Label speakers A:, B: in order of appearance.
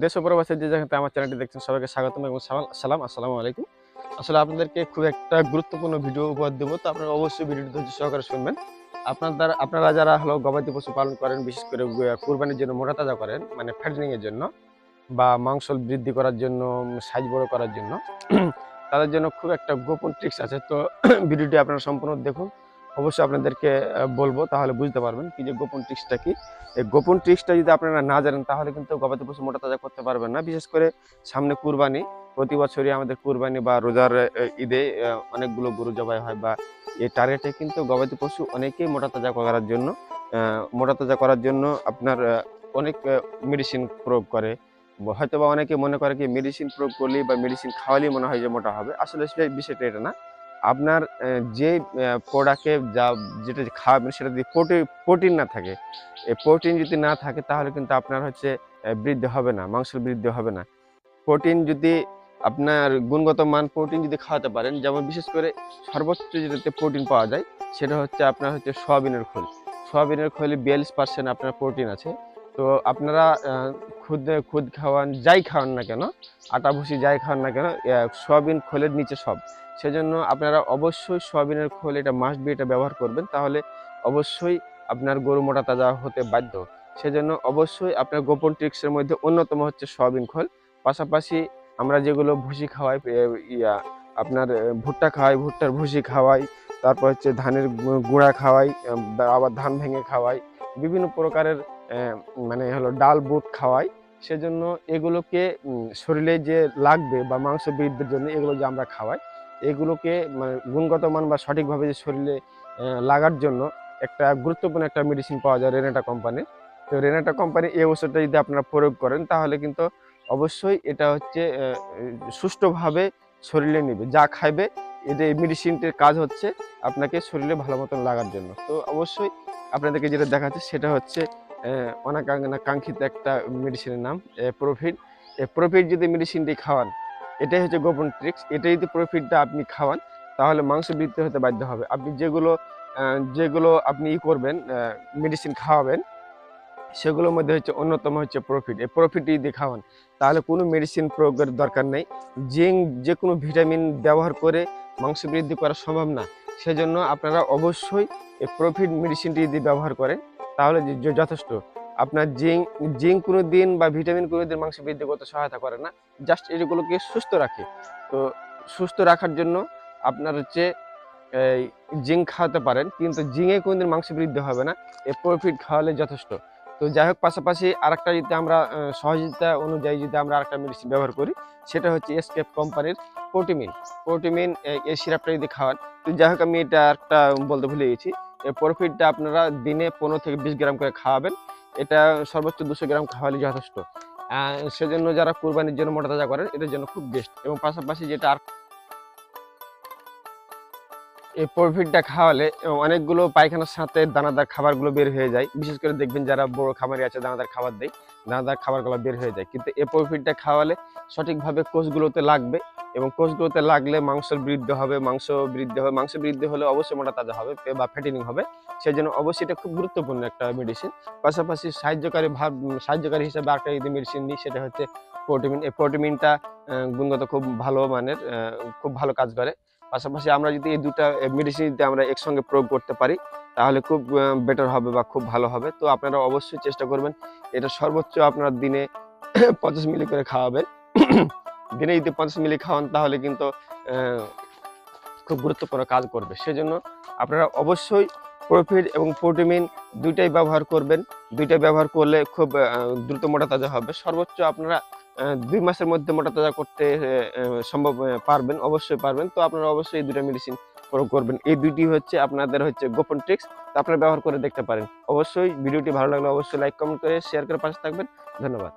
A: দেশ ও প্রবাসে যে যেখানে আমার চ্যানেলটি দেখছেন সবাইকে স্বাগতম এবং সালাম। আসসালামু আলাইকুম। আসলে আপনাদেরকে খুব একটা গুরুত্বপূর্ণ ভিডিও উপহার দেবো, তো আপনারা অবশ্যই ভিডিওটি ধৈর্য সহকারে শুনবেন। আপনারা যারা হলো গবাদি পশু পালন করেন, বিশেষ করে কুরবানির জন্য মোটা তাজা করেন, মানে ফ্যাটেনিং এর জন্য বা মাংস বৃদ্ধি করার জন্য, সাইজ বড় করার জন্য তাদের জন্য খুব একটা গোপন ট্রিক্স আছে। তো ভিডিওটি আপনারা সম্পূর্ণ দেখুন। অবশ্যই আপনাদেরকে বলবো, তাহলে বুঝতে পারবেন কি যে গোপন ট্রিক্সটা কি। এই গোপন ট্রিক্সটা যদি আপনারা না জানেন তাহলে কিন্তু গবাদি পশু মোটা তাজা করতে পারবেন না। বিশেষ করে সামনে কুরবানি, প্রতি বছরই আমাদের কুরবানি বা রোজার ঈদে অনেকগুলো গরু জবাই হয়, বা এই টার্গেটে কিন্তু গবাদি পশু অনেকেই মোটা তাজা করার জন্য আপনার অনেক মেডিসিন প্রয়োগ করে। হয়তো বা অনেকে মনে করে কি মেডিসিন প্রয়োগ করলেই বা মেডিসিন খাওয়ালেই মনে হয় যে মোটা হবে। আসলে সেই বিষয়টা এটা না। আপনার যে প্রোডাক্টে যেটা খাওয়াবেন সেটা যদি প্রোটিন না থাকে, এই প্রোটিন যদি না থাকে তাহলে কিন্তু আপনার হচ্ছে বৃদ্ধি হবে না, মাংসের বৃদ্ধি হবে না। প্রোটিন যদি আপনার গুণগত মান প্রোটিন যদি খাওয়াতে পারেন, যেমন বিশেষ করে সর্বোচ্চ যেটাতে প্রোটিন পাওয়া যায় সেটা হচ্ছে আপনার হচ্ছে সয়াবিনের খোল। সয়াবিনের খোলে 42% আপনার প্রোটিন আছে। তো আপনারা খুদ খাওয়ান, যাই খাওয়ান না কেন, আটা ভুসি যাই খাওয়ান না কেন, সয়াবিন খোলের নিচে সব। সেজন্য আপনারা অবশ্যই সয়াবিনের খোল, এটা মাস্ট বি, এটা ব্যবহার করবেন। তাহলে অবশ্যই আপনার গরু মোটা তাজা হতে বাধ্য। সেজন্য অবশ্যই আপনার গোপন ট্রিক্সের মধ্যে অন্যতম হচ্ছে সয়াবিন খোল। পাশাপাশি আমরা যেগুলো ভুসি খাওয়াই, আপনার ভুট্টা খাওয়াই, ভুট্টার ভুসি খাওয়াই, তারপর হচ্ছে ধানের গুঁড়া খাওয়াই, আবার ধান ভেঙে খাওয়াই, বিভিন্ন প্রকারের মানে হলো ডাল বুট খাওয়াই। সেজন্য এগুলোকে শরীরে যে লাগবে বা মাংস বৃদ্ধির জন্য এগুলো যে আমরা খাওয়াই, এগুলোকে মানে গুণগত মান বা সঠিকভাবে যে শরীরে লাগার জন্য একটা গুরুত্বপূর্ণ একটা মেডিসিন পাওয়া যায় রেনেটা কোম্পানির। তো রেনেটা কোম্পানি এই ওষুধটা যদি আপনারা প্রয়োগ করেন তাহলে কিন্তু অবশ্যই এটা হচ্ছে সুষ্ঠুভাবে শরীরে নিবে। যা খাইবে, এটা এই মেডিসিনটির কাজ হচ্ছে আপনাকে শরীরে ভালো মতন লাগার জন্য। তো অবশ্যই আপনাদেরকে যেটা দেখাচ্ছে সেটা হচ্ছে অনাকাঙ্ক্ষিত একটা মেডিসিনের নাম প্রফিট। প্রফিট যদি মেডিসিনটি খাওয়ান, এটাই হচ্ছে গোপন ট্রিক্স। এটা যদি প্রফিটটা আপনি খাওয়ান তাহলে মাংস বৃদ্ধি হতে বাধ্য হবে। আপনি যেগুলো আপনি করবেন, মেডিসিন খাওয়াবেন, সেগুলোর মধ্যে হচ্ছে অন্যতম হচ্ছে প্রফিট। এই প্রফিট যদি খাওয়ান তাহলে কোনো মেডিসিন প্রয়োগের দরকার নেই। জিঙ্ক, যে কোনো ভিটামিন ব্যবহার করে মাংস বৃদ্ধি করা সম্ভব না। সেজন্য আপনারা অবশ্যই এই প্রফিট মেডিসিনটি যদি ব্যবহার করেন তাহলে যথেষ্ট। আপনার জিঙ্ক কোনো দিন বা ভিটামিন কোনো দিন মাংস বৃদ্ধি করতে সহায়তা করে না, জাস্ট এগুলোকে সুস্থ রাখে। তো সুস্থ রাখার জন্য আপনার হচ্ছে এই জিঙ্ক খাওয়াতে পারেন, কিন্তু জিঙ্কে কোনোদিন মাংস বৃদ্ধি হবে না। এই প্রফিট খাওয়ালে যথেষ্ট। তো যাই হোক, পাশাপাশি আরেকটা যদি আমরা সহযোগিতা অনুযায়ী যদি আমরা আরেকটা মেডিসিন ব্যবহার করি, সেটা হচ্ছে এসকেপ কোম্পানির প্রোটিমিন। প্রোটিমিন এই সিরাপটা যদি খাওয়ান, তো যাই হোক আমি এটা একটা বলতে ভুলে গেছি। এই প্রফিটটা আপনারা দিনে 15 থেকে 20 গ্রাম করে খাওয়াবেন। এটা সর্বোচ্চ 200 গ্রাম খাওয়ালে যথেষ্ট। সেজন্য যারা কুরবানির জন্য মোটা তাজা করেন এটার জন্য খুব বেস্ট। এবং পাশাপাশি যেটা এই প্রফিটটা খাওয়ালে অনেকগুলো পায়খানার সাথে দানাদার খাবারগুলো বের হয়ে যায়। বিশেষ করে দেখবেন যারা বড় খামারি আছে, দানাদার খাবার দেয়, দানাদার খাবারগুলো বের হয়ে যায়। কিন্তু এই প্রফিটটা খাওয়ালে সঠিকভাবে কোষগুলোতে লাগবে, এবং কোষগুলোতে লাগলে মাংসের বৃদ্ধি হবে। মাংস বৃদ্ধি হলে অবশ্যই মোটা তাজা হবে বা ফ্যাটেনিং হবে। সেই জন্য অবশ্যই এটা খুব গুরুত্বপূর্ণ একটা মেডিসিন। পাশাপাশি সাহায্যকারী হিসেবে আরেকটা যদি মেডিসিন নিই সেটা হচ্ছে প্রোটিমিন। এই প্রোটিমিনটা গুণগত খুব ভালো মানের, খুব ভালো কাজ করে। পাশাপাশি আমরা যদি এই দুটা মেডিসিন যদি আমরা একসঙ্গে প্রয়োগ করতে পারি তাহলে খুব বেটার হবে বা খুব ভালো হবে। তো আপনারা অবশ্যই চেষ্টা করবেন এটা সর্বোচ্চ আপনার দিনে 50 মিলি করে খাওয়াবেন। দিনে যদি 50 মিলি খাওয়ান তাহলে কিন্তু খুব গুরুত্বপূর্ণ কাজ করবে। সেজন্য আপনারা অবশ্যই প্রোফিট এবং প্রোটিমিন দুইটাই ব্যবহার করবেন। দুইটা ব্যবহার করলে খুব দ্রুত মোটা তাজা হবে। সর্বোচ্চ আপনারা 2 মাসের মধ্যে মোটা তাজা করতে সম্ভব, পারবেন, অবশ্যই পারবেন। তো আপনারা অবশ্যই এই দুইটা মেডিসিন প্রয়োগ করবেন। এই দুইটি হচ্ছে আপনাদের হচ্ছে গোপন ট্রিক্স। তো আপনারা ব্যবহার করে দেখতে পারেন। অবশ্যই ভিডিওটি ভালো লাগলে অবশ্যই লাইক, কমেন্ট করে শেয়ার করে পাশে থাকবেন। ধন্যবাদ।